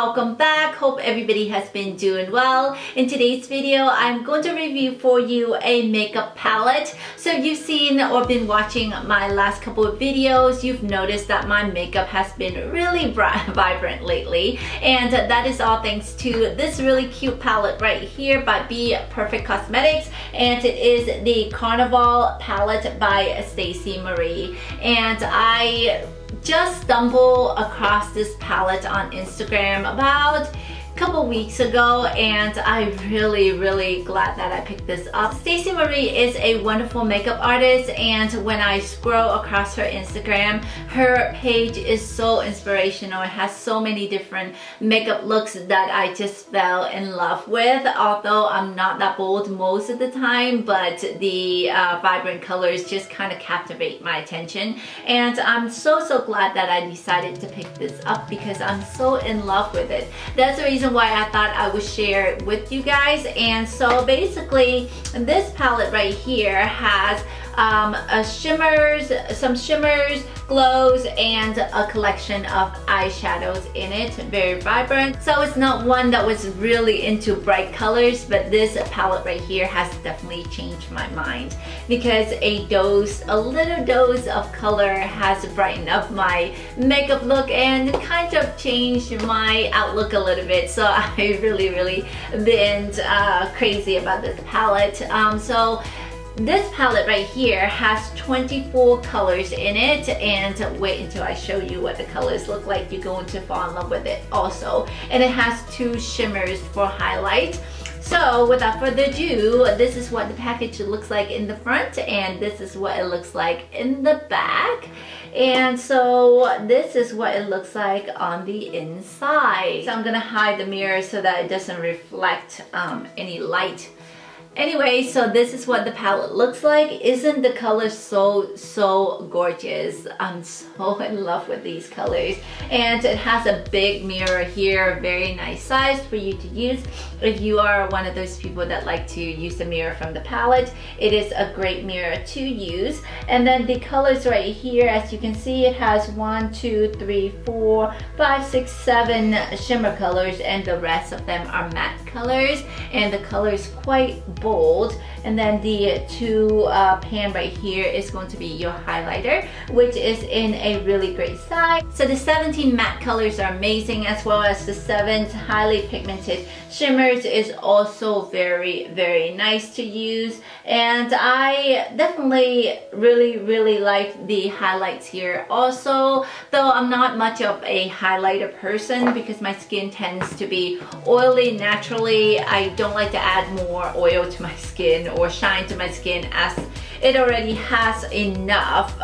welcome back. Hope everybody has been doing well. In today's video, I'm going to review for you a makeup palette. So if you've seen or been watching my last couple of videos, you've noticed that my makeup has been really vibrant lately. And that is all thanks to this really cute palette right here by Be Perfect Cosmetics. And it is the Carnival palette by Stacey Marie. And I just stumbled across this palette on Instagram about a couple weeks ago, and I'm really glad that I picked this up. Stacey Marie is a wonderful makeup artist, and when I scroll across her Instagram, her page is so inspirational. It has so many different makeup looks that I just fell in love with, although I'm not that bold most of the time, but the vibrant colors just kind of captivate my attention. And I'm so glad that I decided to pick this up because I'm so in love with it. That's the reason why I thought I would share it with you guys. And so basically this palette right here has some shimmers, glows, and a collection of eyeshadows in it. Very vibrant. So it's not one that was really into bright colors, but this palette right here has definitely changed my mind because a little dose of color has brightened up my makeup look and kind of changed my outlook a little bit. So I really been crazy about this palette. So this palette right here has 24 colors in it, and wait until I show you what the colors look like. You're going to fall in love with it also. And it has 2 shimmers for highlight. So without further ado, this is what the package looks like in the front, and this is what it looks like in the back. And so this is what it looks like on the inside. So I'm gonna hide the mirror so that it doesn't reflect any light. Anyway, so this is what the palette looks like. Isn't the color so gorgeous? I'm so in love with these colors. And it has a big mirror here, very nice size for you to use. If you are one of those people that like to use the mirror from the palette, it is a great mirror to use. And then the colors right here, as you can see, it has 1, 2, 3, 4, 5, 6, 7 shimmer colors, and the rest of them are matte colors. And the color is quite bold. And then the 2 pan right here is going to be your highlighter, which is in a really great size. So the 17 matte colors are amazing, as well as the 7 highly pigmented shimmers is also very nice to use. And I definitely really like the highlights here also, though I'm not much of a highlighter person because my skin tends to be oily naturally. I don't like to add more oil to my skin or shine to my skin as it already has enough.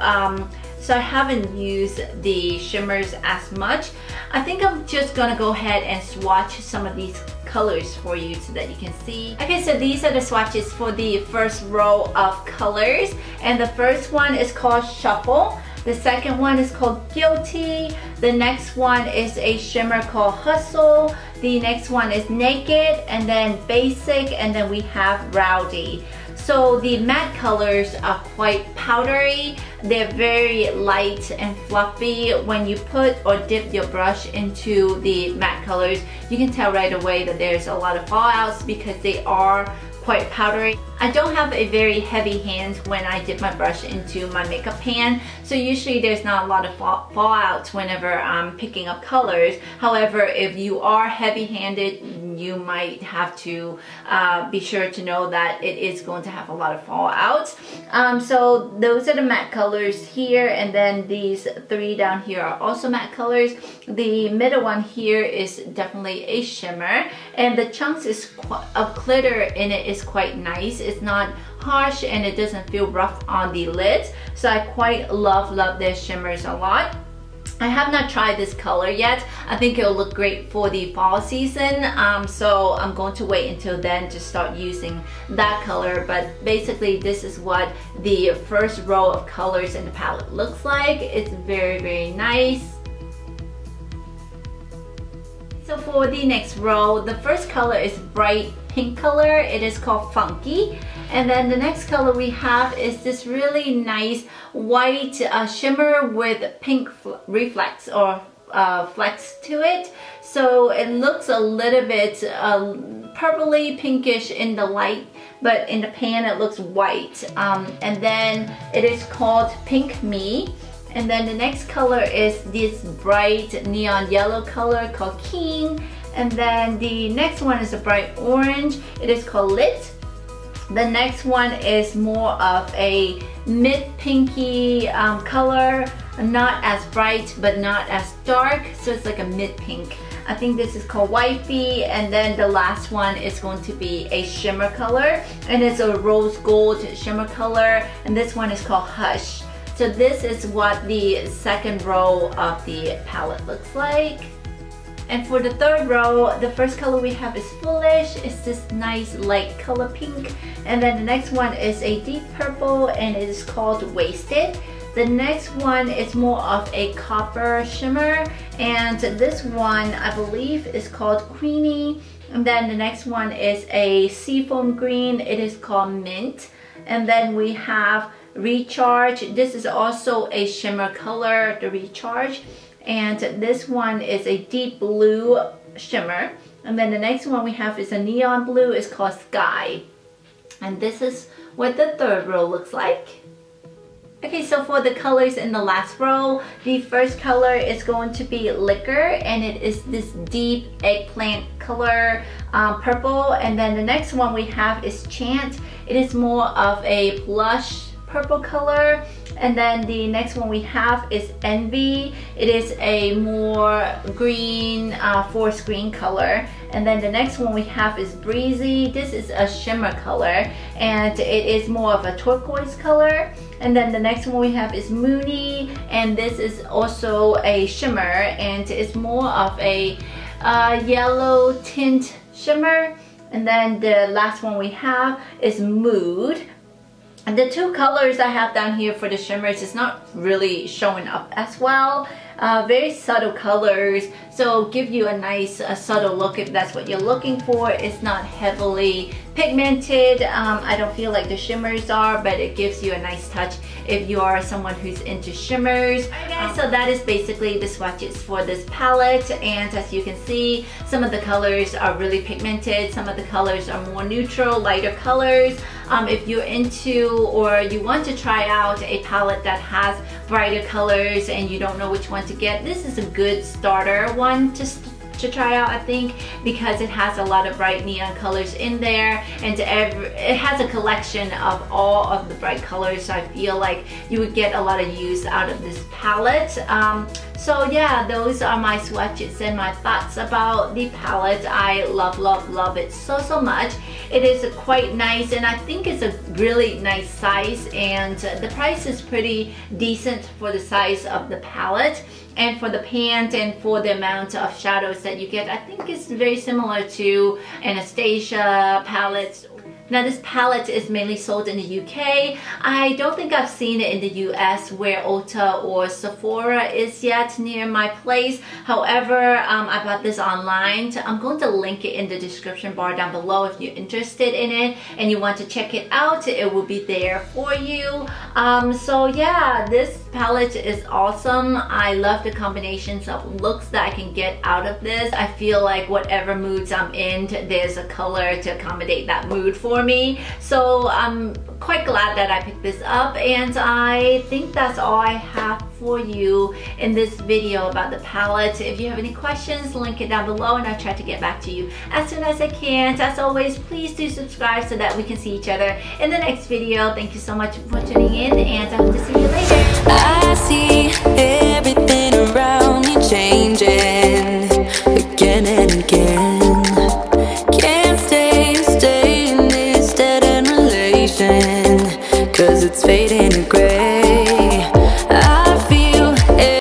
So I haven't used the shimmers as much. I think I'm just gonna go ahead and swatch some of these colors for you so that you can see. Okay, so these are the swatches for the first row of colors. And the first one is called Shuffle. The second one is called Guilty. The next one is a shimmer called Hustle. The next one is Naked, and then Basic, and then we have Rowdy. So the matte colors are quite powdery. They're very light and fluffy. When you put or dip your brush into the matte colors, you can tell right away that there's a lot of fallouts because they are quite powdery. I don't have a very heavy hand when I dip my brush into my makeup pan, so usually there's not a lot of fallout whenever I'm picking up colors. However, if you are heavy-handed, you might have to be sure to know that it is going to have a lot of fallout. So those are the matte colors here, and then these 3 down here are also matte colors. The middle one here is definitely a shimmer, and the chunks of glitter in it is quite nice. It's not harsh and it doesn't feel rough on the lids. So I quite love their shimmers a lot. I have not tried this color yet. I think it'll look great for the fall season. So I'm going to wait until then to start using that color. But basically this is what the first row of colors in the palette looks like. It's very nice. So for the next row, the first color is bright pink color. It is called Funky. And then the next color we have is this really nice white shimmer with pink reflex or flecks to it. So it looks a little bit purpley pinkish in the light, but in the pan it looks white. And then it is called Pink Me. And then the next color is this bright neon yellow color called King. And then the next one is a bright orange. It is called Lit. The next one is more of a mid pinky color, not as bright but not as dark, so it's like a mid pink. I think this is called Wifey. And then the last one is going to be a shimmer color, and it's a rose gold shimmer color, and this one is called Hush. So this is what the second row of the palette looks like. And for the third row, the first color we have is Foolish. It's this nice light color pink. And then the next one is a deep purple, and it is called Wasted. The next one is more of a copper shimmer, and this one I believe is called Queenie. And then the next one is a seafoam green. It is called Mint. And then we have Recharge. This is also a shimmer color, the Recharge. And this one is a deep blue shimmer. And then the next one we have is a neon blue. It's called Sky. And this is what the third row looks like. Okay, so for the colors in the last row, the first color is going to be Liquor, and it is this deep eggplant color, purple. And then the next one we have is Chant. It is more of a blush purple color. And then the next one we have is Envy. It is a more green, forest green color. And then the next one we have is Breezy. This is a shimmer color, and it is more of a turquoise color. And then the next one we have is Moony, and this is also a shimmer, and it's more of a yellow tint shimmer. And then the last one we have is Mood. And the two colors I have down here for the shimmers is not really showing up as well. Very subtle colors, so give you a nice subtle look if that's what you're looking for. It's not heavily pigmented. I don't feel like the shimmers are, but it gives you a nice touch if you are someone who's into shimmers. Alright guys, so that is basically the swatches for this palette, and as you can see, some of the colors are really pigmented, some of the colors are more neutral, lighter colors. If you're into or you want to try out a palette that has brighter colors and you don't know which one to get, this is a good starter one to try out, I think, because it has a lot of bright neon colors in there, and it has a collection of all of the bright colors, so I feel like you would get a lot of use out of this palette. So yeah, those are my swatches and my thoughts about the palette. I love it so much. It is quite nice, and I think it's a really nice size, and the price is pretty decent for the size of the palette. And for the pan and for the amount of shadows that you get, I think it's very similar to Anastasia palettes. Now this palette is mainly sold in the UK. I don't think I've seen it in the US where Ulta or Sephora is yet near my place. However, I bought this online. I'm going to link it in the description bar down below if you're interested in it and you want to check it out. It will be there for you. So yeah, this palette is awesome. I love the combinations of looks that I can get out of this. I feel like whatever moods I'm in, there's a color to accommodate that mood for me. So I'm quite glad that I picked this up, and I think that's all I have for you in this video about the palette. If you have any questions, link it down below and I'll try to get back to you as soon as I can. As always, please do subscribe so that we can see each other in the next video. Thank you so much for tuning in, and I hope to see you later. I see everything around me changing again and again.